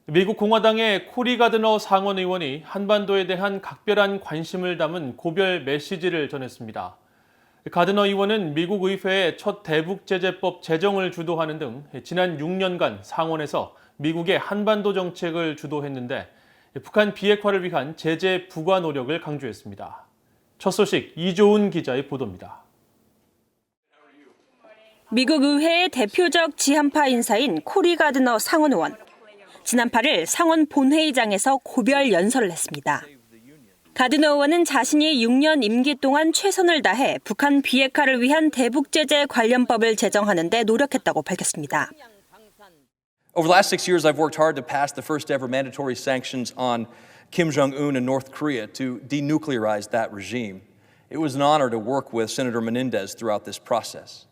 미국 공화당의 코리 가드너 상원 의원이 한반도에 대한 각별한 관심을 담은 고별 메시지를 전했습니다. 가드너 의원은 미국 의회의 첫 대북제재법 제정을 주도하는 등 지난 6년간 상원에서 미국의 한반도 정책을 주도했는데 북한 비핵화를 위한 제재 부과 노력을 강조했습니다. 첫 소식 이조은 기자의 보도입니다. 미국 의회의 대표적 지한파 인사인 코리 가드너 상원 의원. 지난 8일 상원 본회의장에서 고별 연설을 했습니다. 가드너 의원은 자신이 6년 임기 동안 최선을 다해 북한 비핵화를 위한 대북제재 관련법을 제정하는 데 노력했다고 밝혔습니다. Over the last 6 years, I've worked hard to pass the first ever mandatory sanctions on Kim Jong-un and North Korea to denuclearize that regime. It was an honor to work with Senator Menendez throughout this process.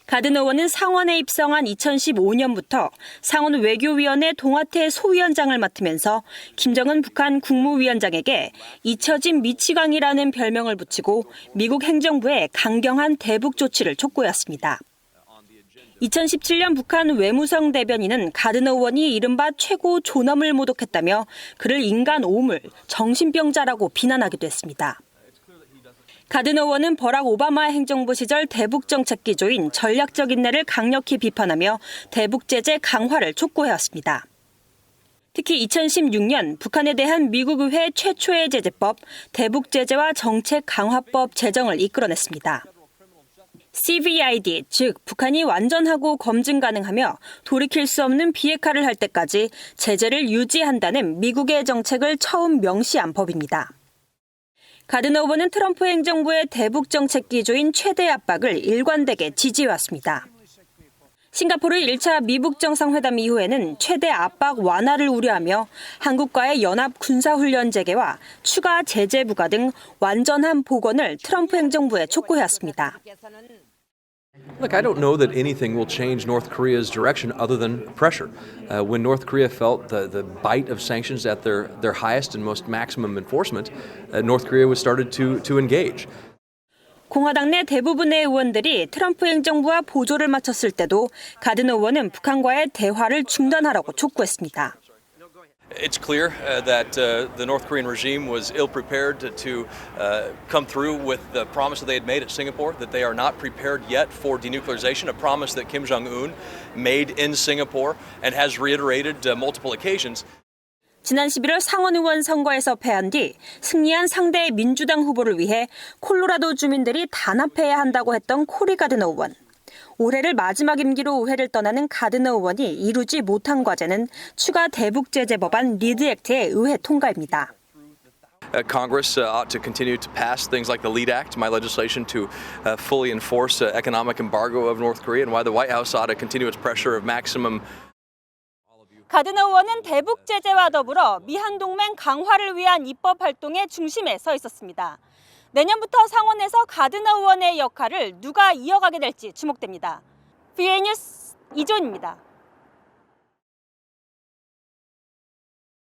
가드너 의원은 상원에 입성한 2015년부터 상원 외교위원회 동아태 소위원장을 맡으면서 김정은 북한 국무위원장에게 잊혀진 미치광이라는 별명을 붙이고 미국 행정부의 강경한 대북 조치를 촉구했습니다. 2017년 북한 외무성 대변인은 가드너 의원이 이른바 최고 존엄을 모독했다며 그를 인간 오물, 정신병자라고 비난하기도 했습니다. 가드너 의원은 버락 오바마 행정부 시절 대북 정책 기조인 전략적 인내를 강력히 비판하며 대북 제재 강화를 촉구해왔습니다. 특히 2016년 북한에 대한 미국 의회 최초의 제재법 대북 제재와 정책 강화법 제정을 이끌어냈습니다. CVID, 즉 북한이 완전하고 검증 가능하며 돌이킬 수 없는 비핵화를 할 때까지 제재를 유지한다는 미국의 정책을 처음 명시한 법입니다. 가드너 의원은 트럼프 행정부의 대북 정책 기조인 최대 압박을 일관되게 지지해왔습니다. 싱가포르 1차 미북 정상회담 이후에는 최대 압박 완화를 우려하며 한국과의 연합 군사훈련 재개와 추가 제재 부과 등 완전한 복원을 트럼프 행정부에 촉구해왔습니다. Look, I don't know that anything will change North Korea's direction other than pressure. When North Korea felt the bite of sanctions at their highest and most maximum enforcement, North Korea was started to engage. 공화당 내 대부분의 의원들이 트럼프 행정부와 보조를 맞췄을 때도 가드너 의원은 북한과의 대화를 중단하라고 촉구했습니다. It's clear that the North Korean regime was ill-prepared to come through with the promise that they had made at Singapore, that they are not prepared yet for denuclearization, a promise that Kim Jong-un made in Singapore and has reiterated multiple occasions. 지난 11월 상원 의원 선거에서 패한 뒤 승리한 상대 민주당 후보를 위해 콜로라도 주민들이 단합해야 한다고 했던 코리 가드너 의원. 올해를 마지막 임기로 의회를 떠나는 가드너 의원이 이루지 못한 과제는 추가 대북 제재 법안 리드 액트의 의회 통과입니다. Congress ought to continue to pass things like the LEAD Act, my legislation to fully enforce economic embargo of North Korea, and why the White House ought to continue its pressure of maximum. 가드너 의원은 대북 제재와 더불어 미한 동맹 강화를 위한 입법 활동의 중심에 서 있었습니다. 내년부터 상원에서 가드너 의원의 역할을 누가 이어가게 될지 주목됩니다. VOA 뉴스 이조은입니다.